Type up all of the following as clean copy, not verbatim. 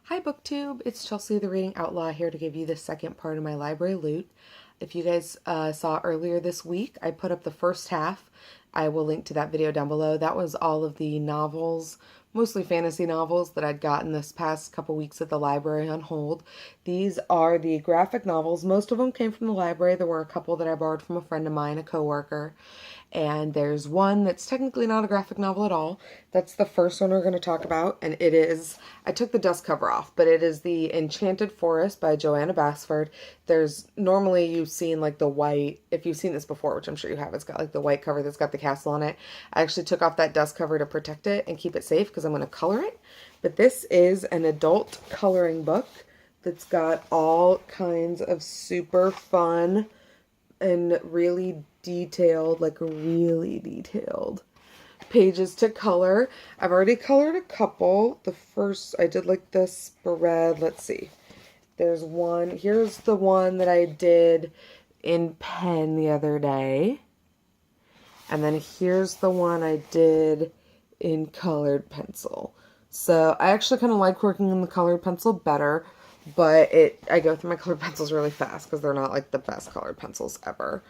Hi BookTube, it's Chelsea the Reading Outlaw here to give you the second part of my library loot. If you guys saw earlier this week, I put up the first half. I will link to that video down below. That was all of the novels, mostly fantasy novels, that I'd gotten this past couple weeks at the library on hold. These are the graphic novels. Most of them came from the library. There were a couple that I borrowed from a friend of mine, a coworker. And there's one that's technically not a graphic novel at all. That's the first one we're going to talk about, and it is, I took the dust cover off, but it is The Enchanted Forest by Joanna Basford. There's, normally you've seen like the white, if you've seen this before, which I'm sure you have, it's got like the white cover that's got the castle on it. I actually took off that dust cover to protect it and keep it safe because I'm going to color it. But this is an adult coloring book that's got all kinds of super fun and really detailed, like really detailed pages to color. I've already colored a couple. The first, I did like the spread. Let's see. There's one. Here's the one that I did in pen the other day. And then here's the one I did in colored pencil. So I actually kind of like working in the colored pencil better, but I go through my colored pencils really fast because they're not like the best colored pencils ever.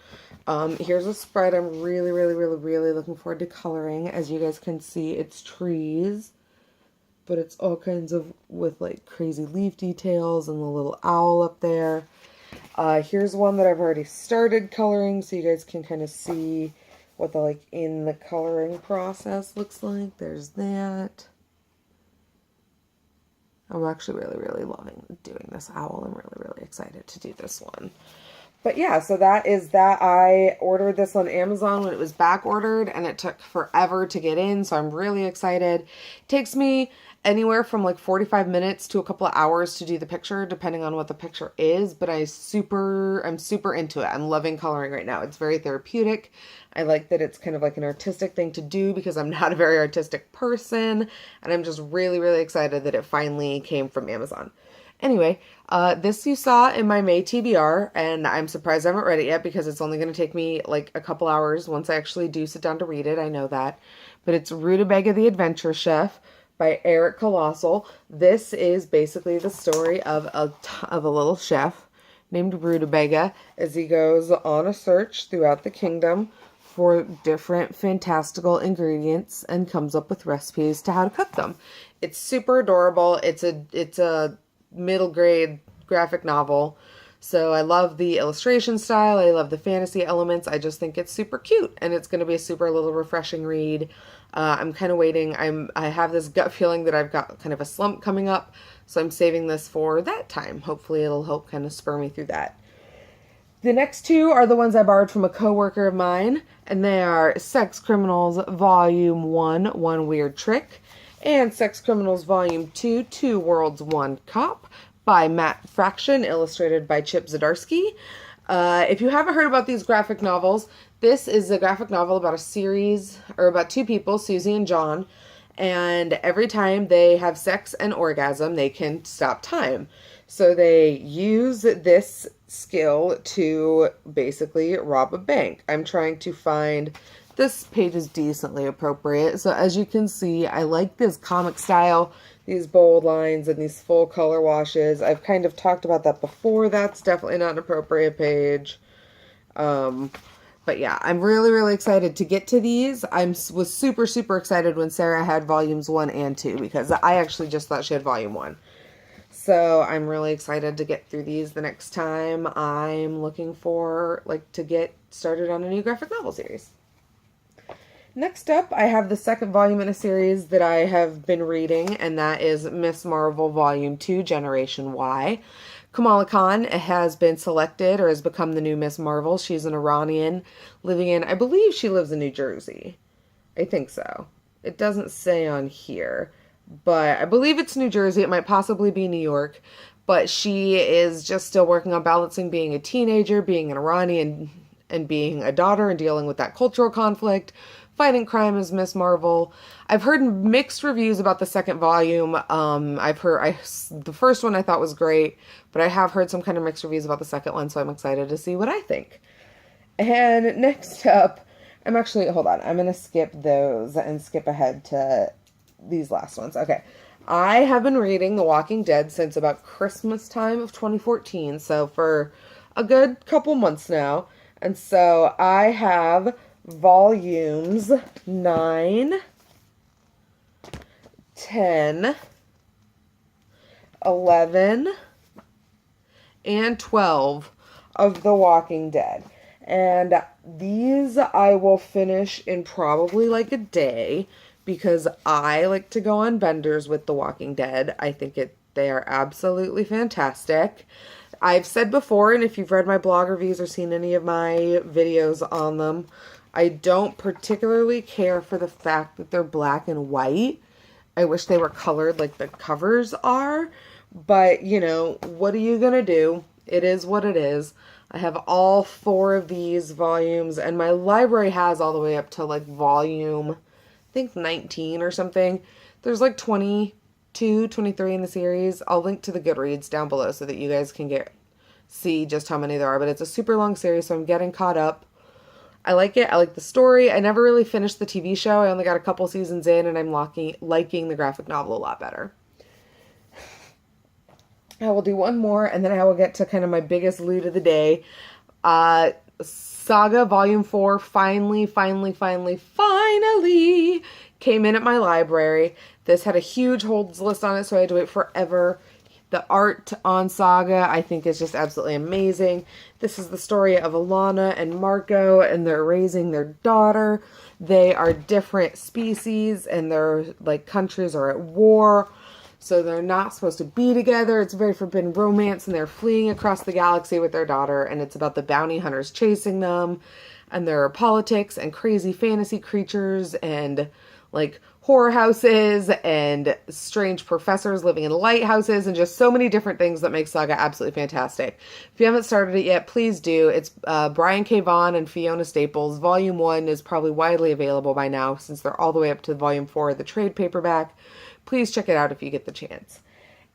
Here's a spread I'm really looking forward to coloring. As you guys can see, it's trees, but it's all kinds of, with like crazy leaf details and the little owl up there. Here's one that I've already started coloring, so you guys can kind of see what the like in the coloring process looks like. There's that. I'm actually really loving doing this owl. I'm really excited to do this one. But yeah, so that is that. I ordered this on Amazon when it was back ordered, and it took forever to get in, so I'm really excited. It takes me anywhere from like 45 minutes to a couple of hours to do the picture, depending on what the picture is, but I'm super into it. I'm loving coloring right now. It's very therapeutic. I like that it's kind of like an artistic thing to do because I'm not a very artistic person, and I'm just really excited that it finally came from Amazon. Anyway, this you saw in my May TBR, and I'm surprised I haven't read it yet because it's only going to take me like a couple hours once I actually do sit down to read it. I know that. But it's Rutabaga the Adventure Chef by Eric Colossal. This is basically the story of a little chef named Rutabaga as he goes on a search throughout the kingdom for different fantastical ingredients and comes up with recipes to how to cook them. It's super adorable. It's a middle grade graphic novel. So I love the illustration style. I love the fantasy elements. I just think it's super cute, and it's going to be a super little refreshing read. I'm kind of waiting. I have this gut feeling that I've got kind of a slump coming up, so I'm saving this for that time. Hopefully it'll help kind of spur me through that. The next two are the ones I borrowed from a coworker of mine, and they are Sex Criminals Volume 1, One Weird Trick, and Sex Criminals Volume 2, Two Worlds, One Cop by Matt Fraction, illustrated by Chip Zdarsky. If you haven't heard about these graphic novels, this is a graphic novel about a series, or about two people, Susie and John, and every time they have sex and orgasm, they can stop time. So they use this skill to basically rob a bank. I'm trying to find... This page is decently appropriate. So as you can see, I like this comic style, these bold lines and these full color washes. I've kind of talked about that before. That's definitely not an appropriate page. But yeah, I'm really excited to get to these. Was super excited when Sarah had volumes 1 and 2 because I actually just thought she had volume 1. So I'm really excited to get through these the next time I'm looking for to get started on a new graphic novel series. Next up, I have the second volume in a series that I have been reading, and that is Miss Marvel Volume 2, Generation Y. Kamala Khan has been selected or has become the new Miss Marvel. She's an Iranian living in, I believe she lives in New Jersey. I think so. It doesn't say on here, but I believe it's New Jersey. It might possibly be New York, but she is just still working on balancing being a teenager, being an Iranian, and being a daughter and dealing with that cultural conflict, fighting crime as Miss Marvel. I've heard mixed reviews about the second volume. The first one I thought was great, but I have heard some kind of mixed reviews about the second one, so I'm excited to see what I think. And next up, hold on, I'm going to skip those and skip ahead to these last ones. Okay. I have been reading The Walking Dead since about Christmas time of 2014, so for a good couple months now. And so I have volumes 9, 10, 11, and 12 of The Walking Dead. And these I will finish in probably like a day because I like to go on benders with The Walking Dead. I think they are absolutely fantastic. I've said before, and if you've read my blog reviews or seen any of my videos on them, I don't particularly care for the fact that they're black and white. I wish they were colored like the covers are. But, you know, what are you going to do? It is what it is. I have all 4 of these volumes, and my library has all the way up to like volume, I think 19 or something. There's like 22, 23 in the series. I'll link to the Goodreads down below so that you guys can see just how many there are. But it's a super long series, so I'm getting caught up. I like it. I like the story. I never really finished the TV show. I only got a couple seasons in, and I'm liking the graphic novel a lot better. I will do one more, and then I will get to kind of my biggest loot of the day. Saga Volume 4 finally came in at my library. This had a huge holds list on it, so I had to wait forever. The art on Saga, I think, is just absolutely amazing. This is the story of Alana and Marco, and they're raising their daughter. They are different species, and their like countries are at war. So they're not supposed to be together. It's a very forbidden romance, and they're fleeing across the galaxy with their daughter, and it's about the bounty hunters chasing them, and there are politics and crazy fantasy creatures and like horror houses and strange professors living in lighthouses and just so many different things that make Saga absolutely fantastic. If you haven't started it yet, please do. It's Brian K. Vaughan and Fiona Staples. Volume 1 is probably widely available by now since they're all the way up to Volume 4, the trade paperback. Please check it out if you get the chance.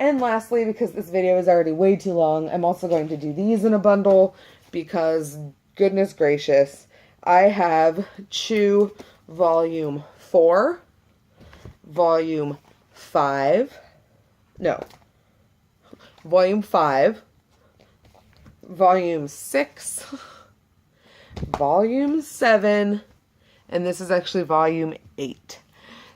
And lastly, because this video is already way too long, I'm also going to do these in a bundle because, goodness gracious, I have Chew Volume 4, Volume 5, Volume 5, Volume 6, Volume 7, and this is actually Volume 8.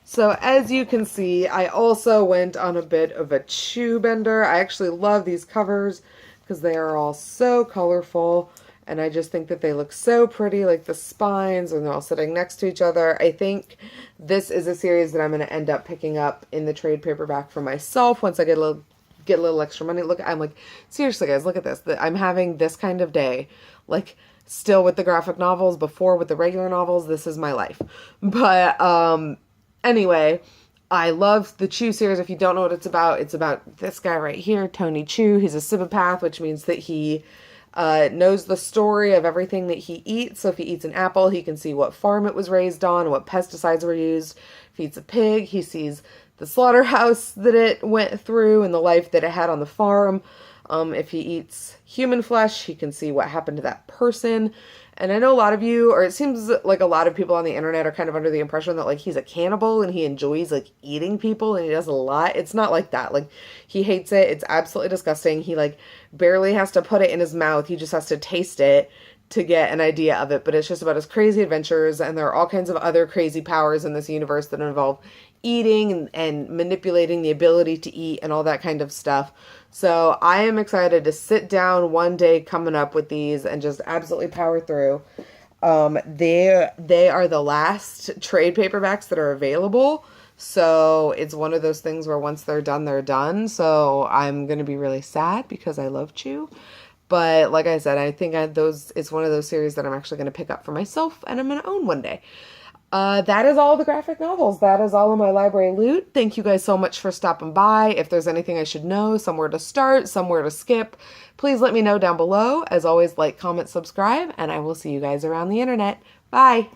So as you can see, I also went on a bit of a chew bender. I actually love these covers because they are all so colorful, and I just think that they look so pretty, like the spines, and they're all sitting next to each other. I think this is a series that I'm going to end up picking up in the trade paperback for myself once I get a little extra money. Look, I'm like, seriously guys, look at this. I'm having this kind of day, like still with the graphic novels, before with the regular novels. This is my life. But, anyway, I love the Chew series. If you don't know what it's about this guy right here, Tony Chew. He's a Sibopath, which means that he knows the story of everything that he eats. So if he eats an apple, he can see what farm it was raised on, what pesticides were used. If he eats a pig, he sees the slaughterhouse that it went through and the life that it had on the farm. If he eats human flesh, he can see what happened to that person. And I know a lot of you, or it seems like a lot of people on the internet are kind of under the impression that like he's a cannibal and he enjoys like eating people and he does a lot. It's not like that. Like he hates it. It's absolutely disgusting. He like barely has to put it in his mouth. He just has to taste it to get an idea of it. But it's just about his crazy adventures, and there are all kinds of other crazy powers in this universe that involve eating and manipulating the ability to eat and all that kind of stuff. So I am excited to sit down one day coming up with these and just absolutely power through. They are the last trade paperbacks that are available. So it's one of those things where once they're done, they're done. So I'm going to be really sad because I love Chew. But like I said, I think it's one of those series that I'm actually going to pick up for myself and I'm going to own one day. That is all the graphic novels. That is all of my library loot. Thank you guys so much for stopping by. If there's anything I should know, somewhere to start, somewhere to skip, please let me know down below. As always, like, comment, subscribe, and I will see you guys around the internet. Bye!